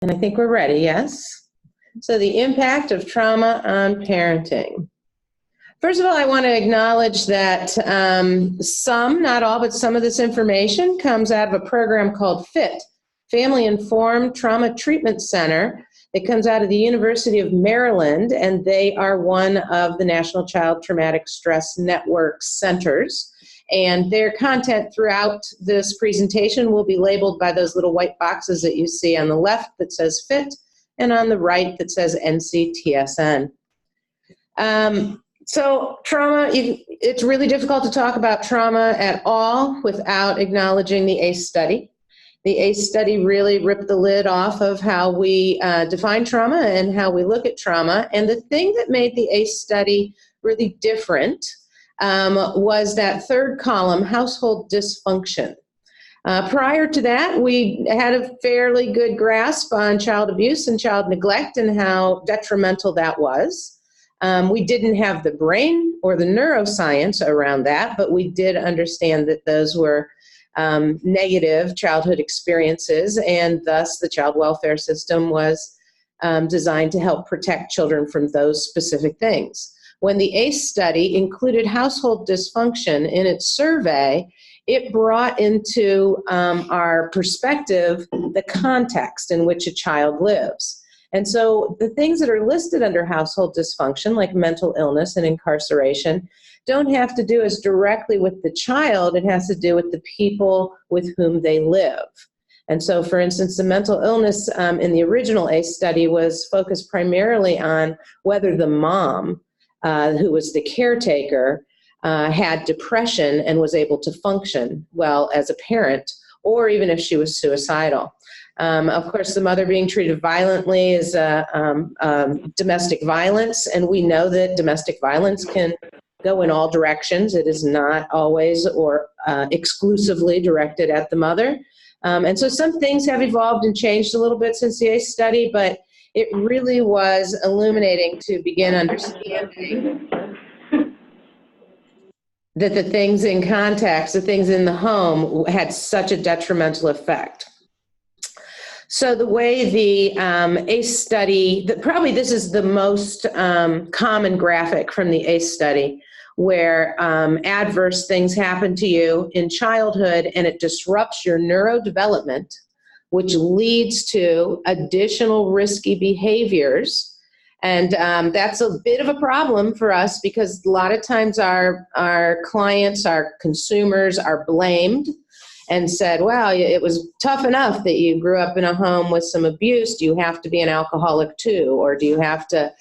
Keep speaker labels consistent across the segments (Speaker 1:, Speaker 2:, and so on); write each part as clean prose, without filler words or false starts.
Speaker 1: And I think we're ready, yes? So the impact of trauma on parenting. First of all, I want to acknowledge that some, not all, but some of this information comes out of a program called FIT, Family Informed Trauma Treatment Center. It comes out of the University of Maryland, and they are one of the National Child Traumatic Stress Network centers. And their content throughout this presentation will be labeled by those little white boxes that you see on the left that says FIT and on the right that says NCTSN. So trauma, it's really difficult to talk about trauma at all without acknowledging the ACE study. The ACE study really ripped the lid off of how we define trauma and how we look at trauma. And the thing that made the ACE study really different was that third column, household dysfunction. Prior to that, we had a fairly good grasp on child abuse and child neglect and how detrimental that was. We didn't have the brain or the neuroscience around that, but we did understand that those were negative childhood experiences, and thus the child welfare system was designed to help protect children from those specific things. When the ACE study included household dysfunction in its survey, it brought into our perspective the context in which a child lives. And so the things that are listed under household dysfunction, like mental illness and incarceration, don't have to do as directly with the child. It has to do with the people with whom they live. And so, for instance, the mental illness in the original ACE study was focused primarily on whether the mom, who was the caretaker, had depression and was able to function well as a parent, or even if she was suicidal. Of course, the mother being treated violently is domestic violence, and we know that domestic violence can go in all directions. It is not always or exclusively directed at the mother. And so some things have evolved and changed a little bit since the ACE study, but it really was illuminating to begin understanding that the things in context, the things in the home, had such a detrimental effect. So the way the ACE study, probably this is the most common graphic from the ACE study, where adverse things happen to you in childhood and it disrupts your neurodevelopment, which leads to additional risky behaviors. And that's a bit of a problem for us because a lot of times our clients, our consumers are blamed and said, well, it was tough enough that you grew up in a home with some abuse. Do you have to be an alcoholic too? Or do you have to,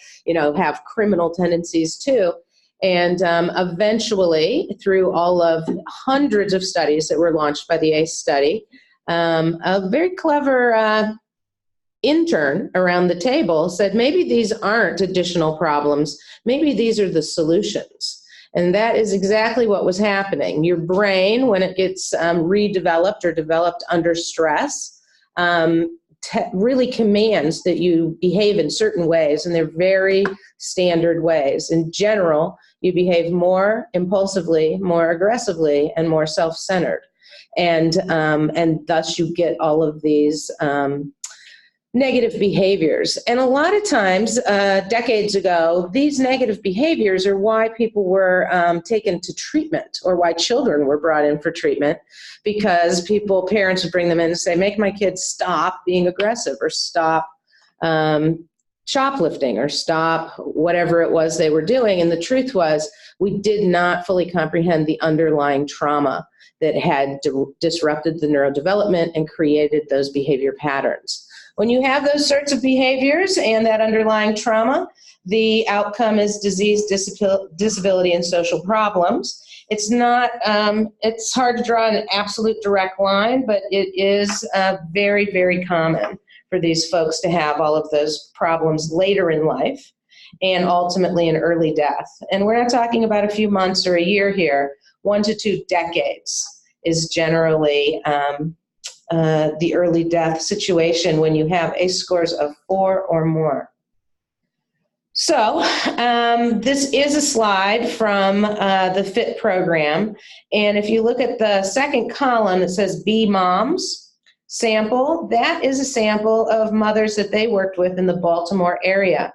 Speaker 1: have criminal tendencies too? And eventually, through all of hundreds of studies that were launched by the ACE study, a very clever intern around the table said, maybe these aren't additional problems. Maybe these are the solutions. And that is exactly what was happening. Your brain, when it gets redeveloped or developed under stress, really commands that you behave in certain ways, and they're very standard ways. In general, you behave more impulsively, more aggressively, and more self-centered. And thus you get all of these negative behaviors. And a lot of times, decades ago, these negative behaviors are why people were taken to treatment, or why children were brought in for treatment, because parents would bring them in and say, make my kids stop being aggressive, or stop shoplifting, or stop whatever it was they were doing. And the truth was, we did not fully comprehend the underlying trauma that had disrupted the neurodevelopment and created those behavior patterns. When you have those sorts of behaviors and that underlying trauma, the outcome is disease, disability, and social problems. It's not, it's hard to draw an absolute direct line, but it is very, very common for these folks to have all of those problems later in life and ultimately in early death. And we're not talking about a few months or a year here. 1 to 2 decades is generally the early death situation when you have ACE scores of 4 or more. So this is a slide from the FIT program. And if you look at the second column, it says B moms. sample, that is a sample of mothers that they worked with in the Baltimore area.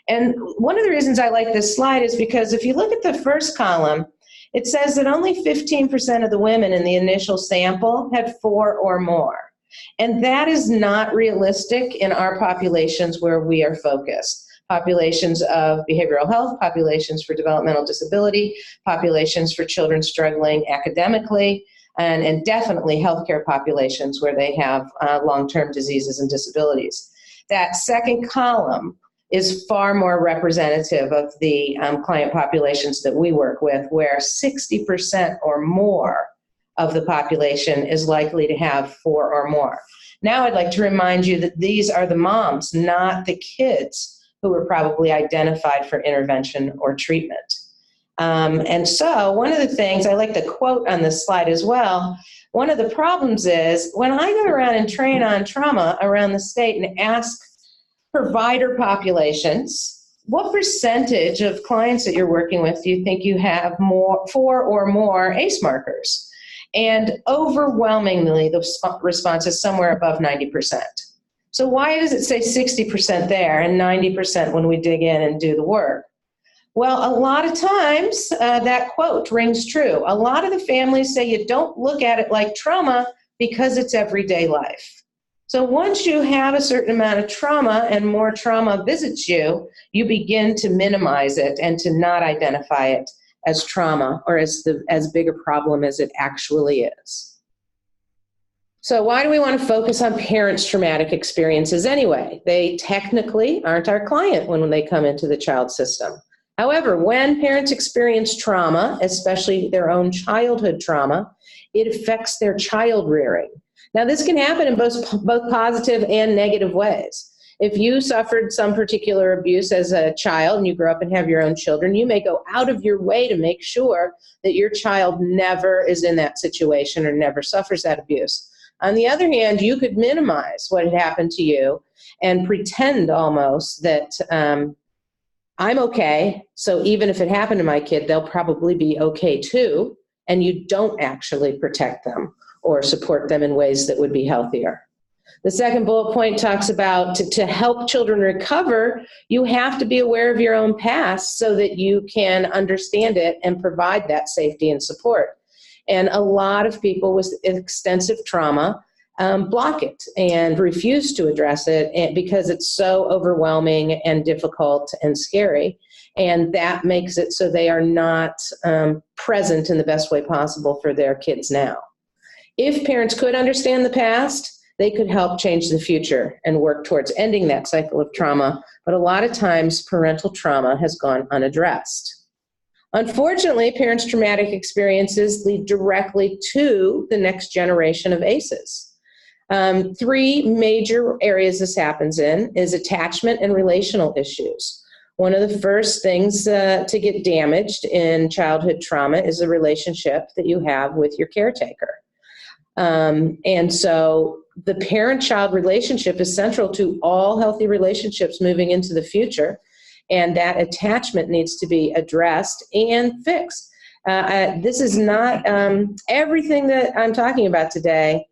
Speaker 1: And one of the reasons I like this slide is because if you look at the first column, it says that only 15% of the women in the initial sample had 4 or more. And that is not realistic in our populations where we are focused. Populations of behavioral health, populations for developmental disability, populations for children struggling academically, and definitely healthcare populations where they have long-term diseases and disabilities. That second column is far more representative of the client populations that we work with, where 60% or more of the population is likely to have 4 or more. Now I'd like to remind you that these are the moms, not the kids who were probably identified for intervention or treatment. And so one of the things, I like the quote on this slide as well, one of the problems is when I go around and train on trauma around the state and ask provider populations, what percentage of clients that you're working with do you think you have 4 or more ACE markers? And overwhelmingly, the response is somewhere above 90%. So why does it say 60% there and 90% when we dig in and do the work? Well, a lot of times that quote rings true. A lot of the families say you don't look at it like trauma because it's everyday life. So once you have a certain amount of trauma and more trauma visits you, you begin to minimize it and to not identify it as trauma or as big a problem as it actually is. So why do we want to focus on parents' traumatic experiences anyway? They technically aren't our client when they come into the child system. However, when parents experience trauma, especially their own childhood trauma, it affects their child rearing. Now, this can happen in both positive and negative ways. If you suffered some particular abuse as a child and you grow up and have your own children, you may go out of your way to make sure that your child never is in that situation or never suffers that abuse. On the other hand, you could minimize what had happened to you and pretend almost that I'm okay, so even if it happened to my kid, they'll probably be okay too, and you don't actually protect them or support them in ways that would be healthier. The second bullet point talks about to help children recover, you have to be aware of your own past so that you can understand it and provide that safety and support. And a lot of people with extensive trauma block it and refuse to address it because it's so overwhelming and difficult and scary. And that makes it so they are not present in the best way possible for their kids now. If parents could understand the past, they could help change the future and work towards ending that cycle of trauma. But a lot of times, parental trauma has gone unaddressed. Unfortunately, parents' traumatic experiences lead directly to the next generation of ACEs. 3 major areas this happens in is attachment and relational issues. One of the first things to get damaged in childhood trauma is the relationship that you have with your caretaker. And so the parent-child relationship is central to all healthy relationships moving into the future. And that attachment needs to be addressed and fixed. This is not everything that I'm talking about today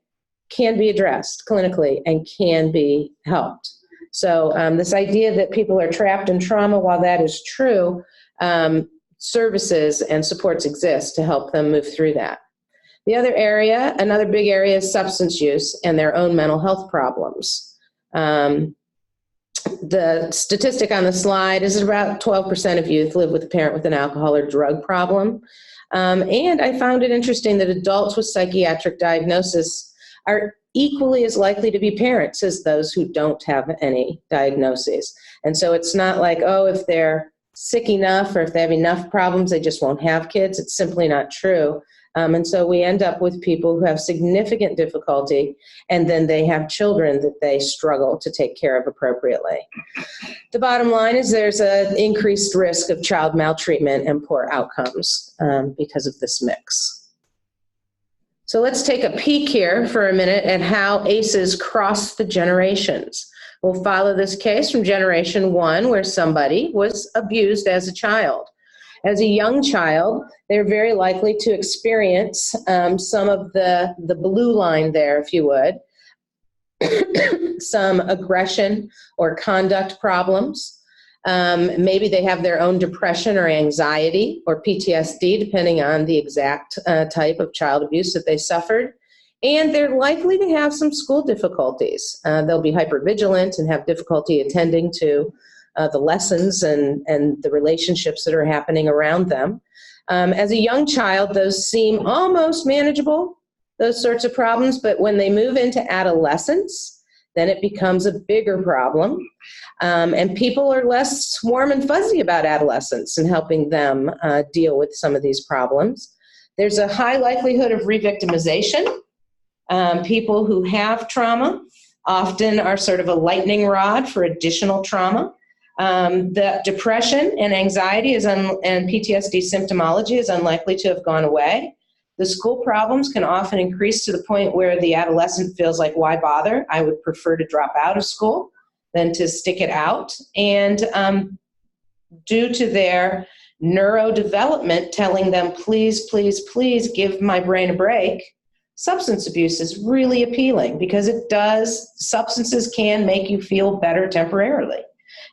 Speaker 1: can be addressed clinically and can be helped. So this idea that people are trapped in trauma, while that is true, services and supports exist to help them move through that. The other area, another big area, is substance use and their own mental health problems. The statistic on the slide is about 12% of youth live with a parent with an alcohol or drug problem. And I found it interesting that adults with psychiatric diagnosis are equally as likely to be parents as those who don't have any diagnoses. And so it's not like, oh, if they're sick enough or if they have enough problems, they just won't have kids. It's simply not true. And so we end up with people who have significant difficulty, and then they have children that they struggle to take care of appropriately. The bottom line is there's an increased risk of child maltreatment and poor outcomes because of this mix. So let's take a peek here for a minute at how ACEs cross the generations. We'll follow this case from generation 1, where somebody was abused as a child. As a young child, they're very likely to experience some of the blue line there, if you would, some aggression or conduct problems. Maybe they have their own depression or anxiety or PTSD, depending on the exact type of child abuse that they suffered. And they're likely to have some school difficulties. They'll be hypervigilant and have difficulty attending to the lessons and the relationships that are happening around them. As a young child, those seem almost manageable, those sorts of problems, but when they move into adolescence, then it becomes a bigger problem. And people are less warm and fuzzy about adolescence and helping them deal with some of these problems. There's a high likelihood of re-victimization. People who have trauma often are sort of a lightning rod for additional trauma. The depression and anxiety and PTSD symptomology is unlikely to have gone away. The school problems can often increase to the point where the adolescent feels like, why bother? I would prefer to drop out of school than to stick it out. And due to their neurodevelopment telling them, please, please, please give my brain a break, substance abuse is really appealing because substances can make you feel better temporarily.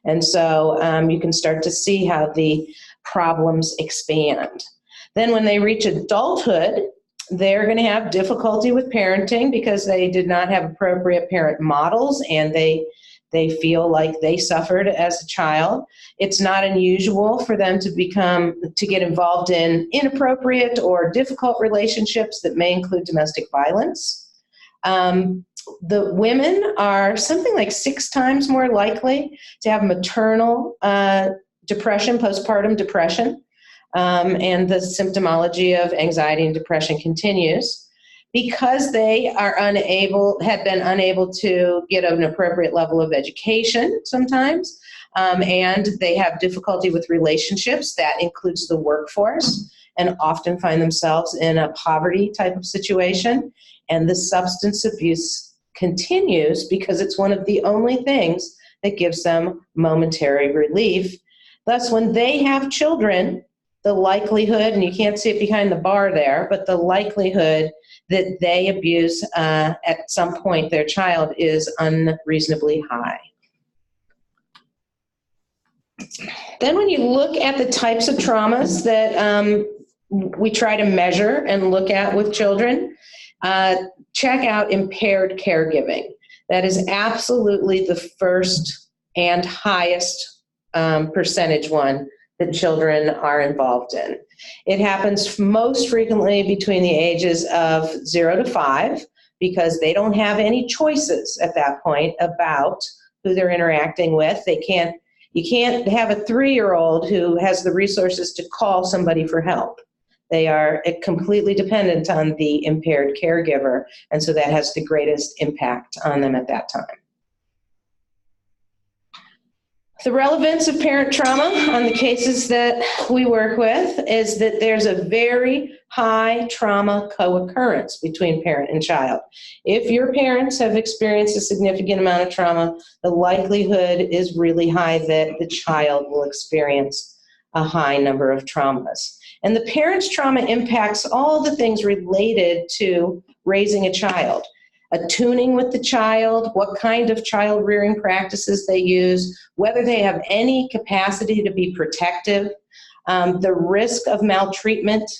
Speaker 1: And so you can start to see how the problems expand. Then when they reach adulthood, they're going to have difficulty with parenting because they did not have appropriate parent models and they feel like they suffered as a child. It's not unusual for them to get involved in inappropriate or difficult relationships that may include domestic violence. The women are something like 6 times more likely to have maternal depression, postpartum depression, and the symptomology of anxiety and depression continues. Because they had been unable to get an appropriate level of education sometimes, and they have difficulty with relationships, that includes the workforce, and often find themselves in a poverty type of situation. And the substance abuse continues because it's one of the only things that gives them momentary relief. Thus, when they have children, the likelihood, and you can't see it behind the bar there, but the likelihood that they abuse at some point their child is unreasonably high. Then when you look at the types of traumas that we try to measure and look at with children, check out impaired caregiving. That is absolutely the first and highest percentage one that children are involved in. It happens most frequently between the ages of 0 to 5 because they don't have any choices at that point about who they're interacting with. You can't have a 3-year-old who has the resources to call somebody for help. They are completely dependent on the impaired caregiver, and so that has the greatest impact on them at that time. The relevance of parent trauma on the cases that we work with is that there's a very high trauma co-occurrence between parent and child. If your parents have experienced a significant amount of trauma, the likelihood is really high that the child will experience a high number of traumas. And the parent's trauma impacts all the things related to raising a child. Attuning with the child, what kind of child rearing practices they use, whether they have any capacity to be protective, the risk of maltreatment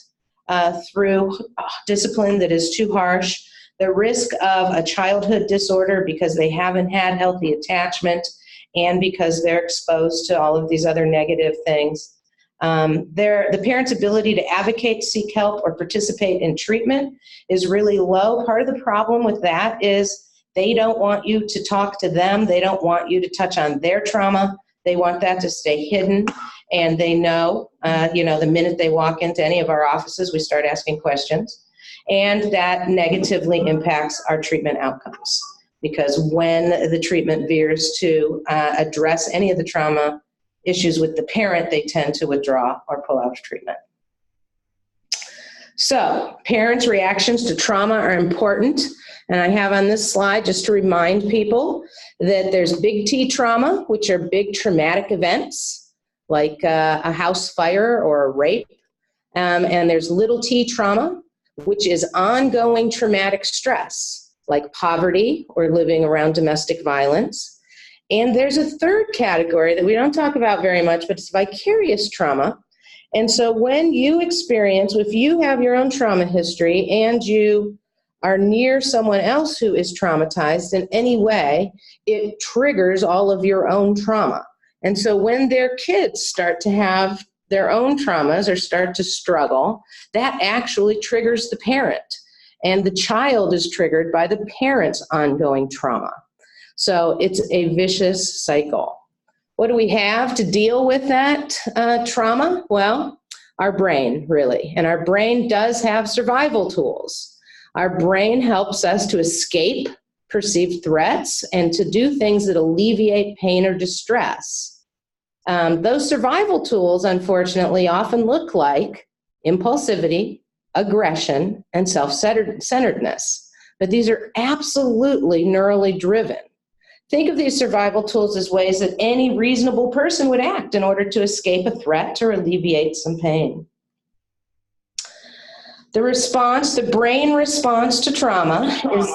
Speaker 1: through discipline that is too harsh, the risk of a childhood disorder because they haven't had healthy attachment and because they're exposed to all of these other negative things. The parent's ability to advocate, seek help, or participate in treatment is really low. Part of the problem with that is they don't want you to talk to them. They don't want you to touch on their trauma. They want that to stay hidden. And they know, the minute they walk into any of our offices, we start asking questions. And that negatively impacts our treatment outcomes. Because when the treatment veers to address any of the trauma issues with the parent, they tend to withdraw or pull out of treatment. So, parents' reactions to trauma are important. And I have on this slide just to remind people that there's big T trauma, which are big traumatic events, like a house fire or a rape. And there's little t trauma, which is ongoing traumatic stress, like poverty or living around domestic violence. And there's a third category that we don't talk about very much, but it's vicarious trauma. And so when you experience, if you have your own trauma history and you are near someone else who is traumatized in any way, it triggers all of your own trauma. And so when their kids start to have their own traumas or start to struggle, that actually triggers the parent. And the child is triggered by the parent's ongoing trauma. So it's a vicious cycle. What do we have to deal with that trauma? Well, our brain, really. And our brain does have survival tools. Our brain helps us to escape perceived threats and to do things that alleviate pain or distress. Those survival tools, unfortunately, often look like impulsivity, aggression, and self-centeredness. But these are absolutely neurally driven. Think of these survival tools as ways that any reasonable person would act in order to escape a threat or alleviate some pain. The brain response to trauma is,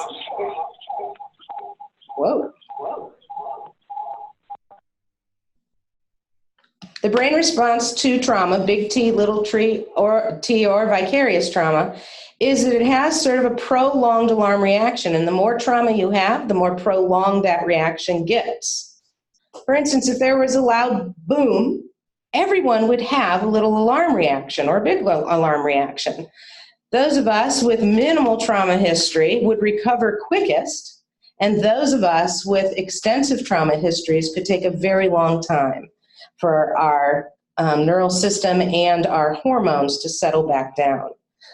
Speaker 1: The brain response to trauma, big T, little t, or vicarious trauma, is that it has sort of a prolonged alarm reaction. And the more trauma you have, the more prolonged that reaction gets. For instance, if there was a loud boom, everyone would have a little alarm reaction or a big alarm reaction. Those of us with minimal trauma history would recover quickest, and those of us with extensive trauma histories could take a very long time for our neural system and our hormones to settle back down.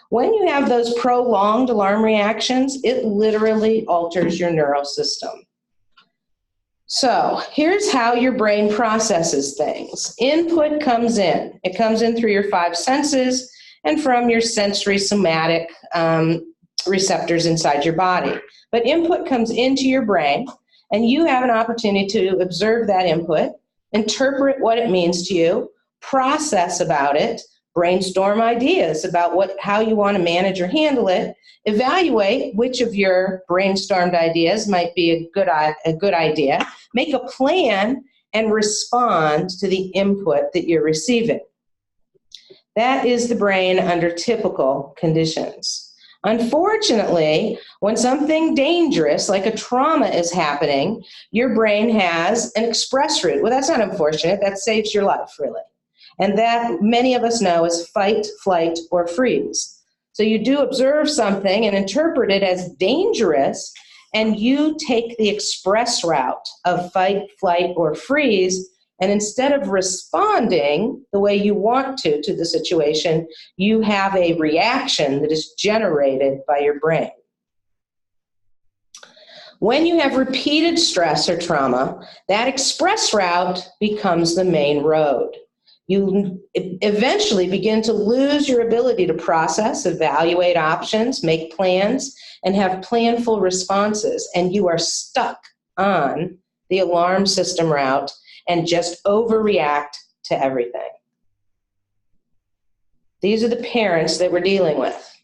Speaker 1: When you have those prolonged alarm reactions, it literally alters your neural system. So here's how your brain processes things. Input comes in. It comes in through your 5 senses and from your sensory somatic receptors inside your body. But input comes into your brain, and you have an opportunity to observe that input, interpret what it means to you, process about it, brainstorm ideas about how you want to manage or handle it, evaluate which of your brainstormed ideas might be a good idea, make a plan, and respond to the input that you're receiving. That is the brain under typical conditions. Unfortunately, when something dangerous like a trauma is happening, your brain has an express route. Well, that's not unfortunate. That saves your life, really. And that many of us know as fight, flight, or freeze. So you do observe something and interpret it as dangerous, and you take the express route of fight, flight, or freeze, and instead of responding the way you want to the situation, you have a reaction that is generated by your brain. When you have repeated stress or trauma, that express route becomes the main road. You eventually begin to lose your ability to process, evaluate options, make plans, and have planful responses, and you are stuck on the alarm system route and just overreact to everything. These are the parents that we're dealing with.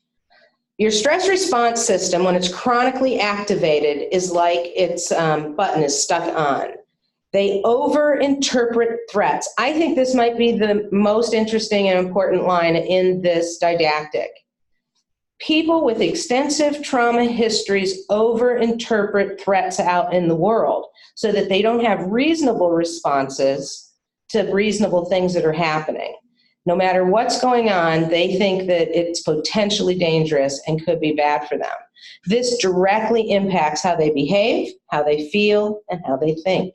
Speaker 1: Your stress response system, when it's chronically activated, is like its button is stuck on. They over-interpret threats. I think this might be the most interesting and important line in this didactic. People with extensive trauma histories over-interpret threats out in the world so that they don't have reasonable responses to reasonable things that are happening. No matter what's going on, they think that it's potentially dangerous and could be bad for them. This directly impacts how they behave, how they feel, and how they think.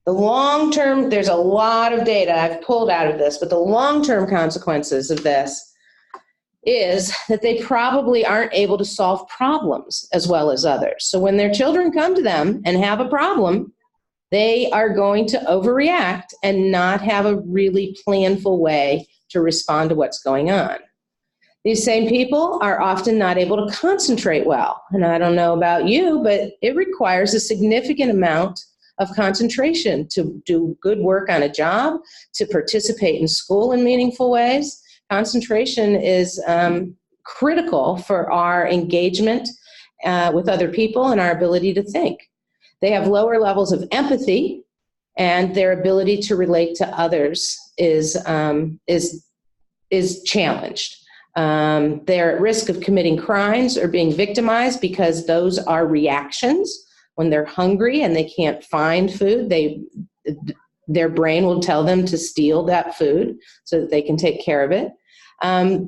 Speaker 1: The long-term, there's a lot of data I've pulled out of this, but the long-term consequences of this is that they probably aren't able to solve problems as well as others. So when their children come to them and have a problem, they are going to overreact and not have a really planful way to respond to what's going on. These same people are often not able to concentrate well. And I don't know about you, but it requires a significant amount of concentration to do good work on a job, to participate in school in meaningful ways. Concentration is critical for our engagement with other people and our ability to think. They have lower levels of empathy, and their ability to relate to others is challenged. They're at risk of committing crimes or being victimized because those are reactions. When they're hungry and they can't find food, their brain will tell them to steal that food so that they can take care of it.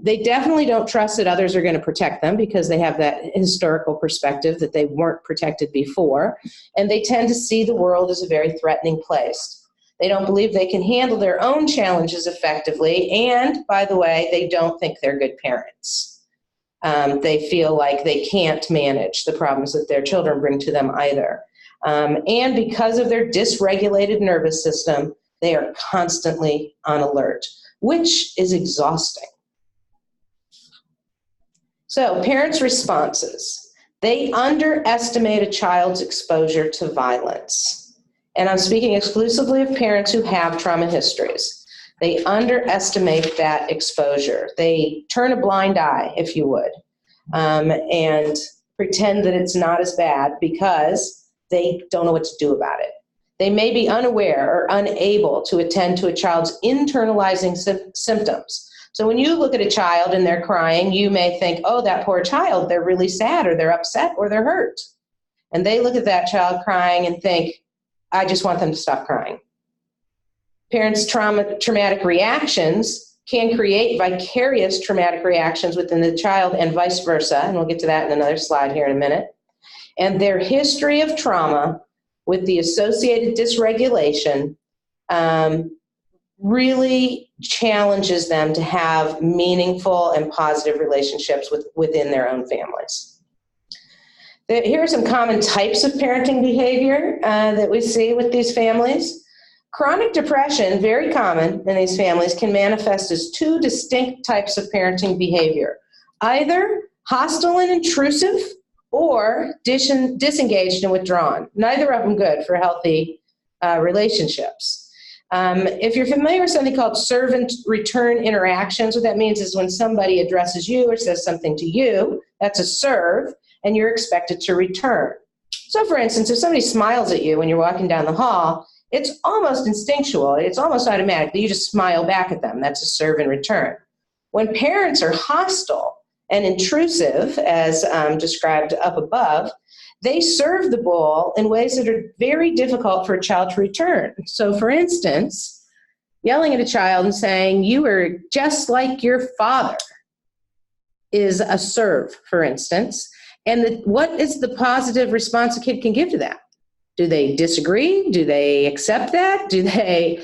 Speaker 1: They definitely don't trust that others are going to protect them because they have that historical perspective that they weren't protected before. And they tend to see the world as a very threatening place. They don't believe they can handle their own challenges effectively. And by the way, they don't think they're good parents. They feel like they can't manage the problems that their children bring to them either. And because of their dysregulated nervous system, they are constantly on alert, which is exhausting. So, parents' responses. They underestimate a child's exposure to violence. And I'm speaking exclusively of parents who have trauma histories. They underestimate that exposure. They turn a blind eye, if you would, and pretend that it's not as bad because they don't know what to do about it. They may be unaware or unable to attend to a child's internalizing symptoms. So when you look at a child and they're crying, you may think, oh, that poor child, they're really sad or they're upset or they're hurt. And they look at that child crying and think, I just want them to stop crying. Parents' traumatic reactions can create vicarious traumatic reactions within the child and vice versa, and we'll get to that in another slide here in a minute. And their history of trauma with the associated dysregulation really challenges them to have meaningful and positive relationships within their own families. Here are some common types of parenting behavior that we see with these families. Chronic depression, very common in these families, can manifest as two distinct types of parenting behavior, either hostile and intrusive or disengaged and withdrawn. Neither of them good for healthy relationships. If you're familiar with something called servant return interactions, what that means is when somebody addresses you or says something to you, that's a serve, and you're expected to return. So for instance, if somebody smiles at you when you're walking down the hall, it's almost instinctual, it's almost automatic that you just smile back at them. That's a serve and return. When parents are hostile and intrusive, as described up above, they serve the bull in ways that are very difficult for a child to return. So for instance, yelling at a child and saying, you are just like your father is a serve, for instance. And what is the positive response a kid can give to that? Do they disagree? Do they accept that? Do they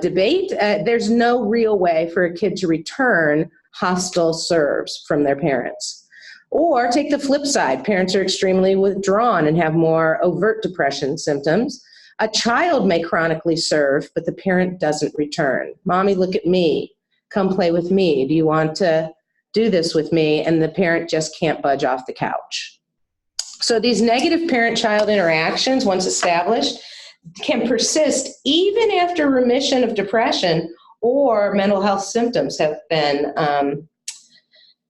Speaker 1: debate? There's no real way for a kid to return hostile serves from their parents. Or take the flip side. Parents are extremely withdrawn and have more overt depression symptoms. A child may chronically serve, but the parent doesn't return. Mommy, look at me. Come play with me. Do you want to do this with me? And the parent just can't budge off the couch. So these negative parent-child interactions, once established, can persist even after remission of depression or mental health symptoms have been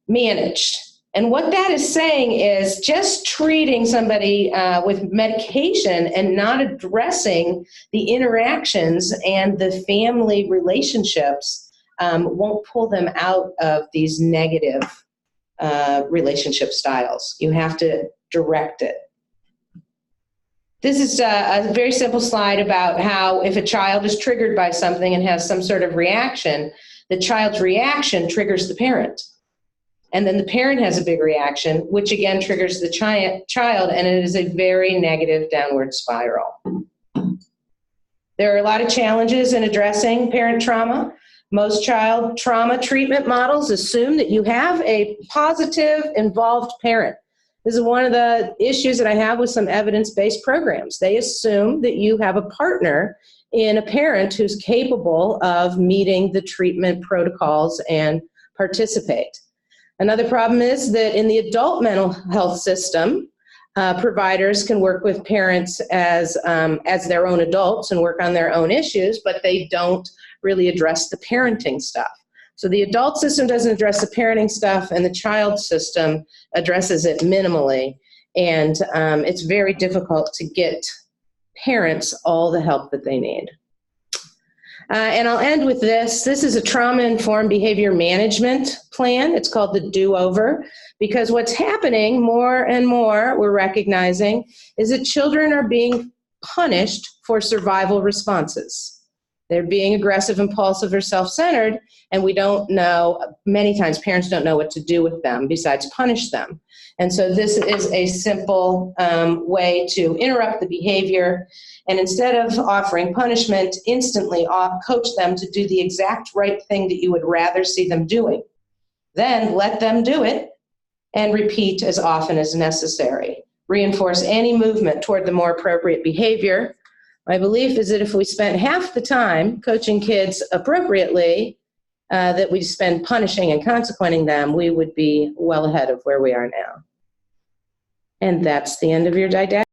Speaker 1: managed. And what that is saying is just treating somebody with medication and not addressing the interactions and the family relationships won't pull them out of these negative relationship styles. You have to direct it. This is a very simple slide about how if a child is triggered by something and has some sort of reaction, the child's reaction triggers the parent. And then the parent has a big reaction, which again triggers the child, and it is a very negative downward spiral. There are a lot of challenges in addressing parent trauma. Most child trauma treatment models assume that you have a positive, involved parent. This is one of the issues that I have with some evidence-based programs. They assume that you have a partner in a parent who's capable of meeting the treatment protocols and participate. Another problem is that in the adult mental health system, providers can work with parents as their own adults and work on their own issues, but they don't really address the parenting stuff. So the adult system doesn't address the parenting stuff, and the child system addresses it minimally. And it's very difficult to get parents all the help that they need. And I'll end with this. This is a trauma-informed behavior management plan. It's called the DoOver, because what's happening more and more, we're recognizing, is that children are being punished for survival responses. They're being aggressive, impulsive, or self-centered, and we don't know, many times parents don't know what to do with them besides punish them. And so this is a simple way to interrupt the behavior, and instead of offering punishment, instantly coach them to do the exact right thing that you would rather see them doing. Then let them do it and repeat as often as necessary. Reinforce any movement toward the more appropriate behavior. My belief is that if we spent half the time coaching kids appropriately that we spend punishing and consequenting them, we would be well ahead of where we are now. And that's the end of your didactic.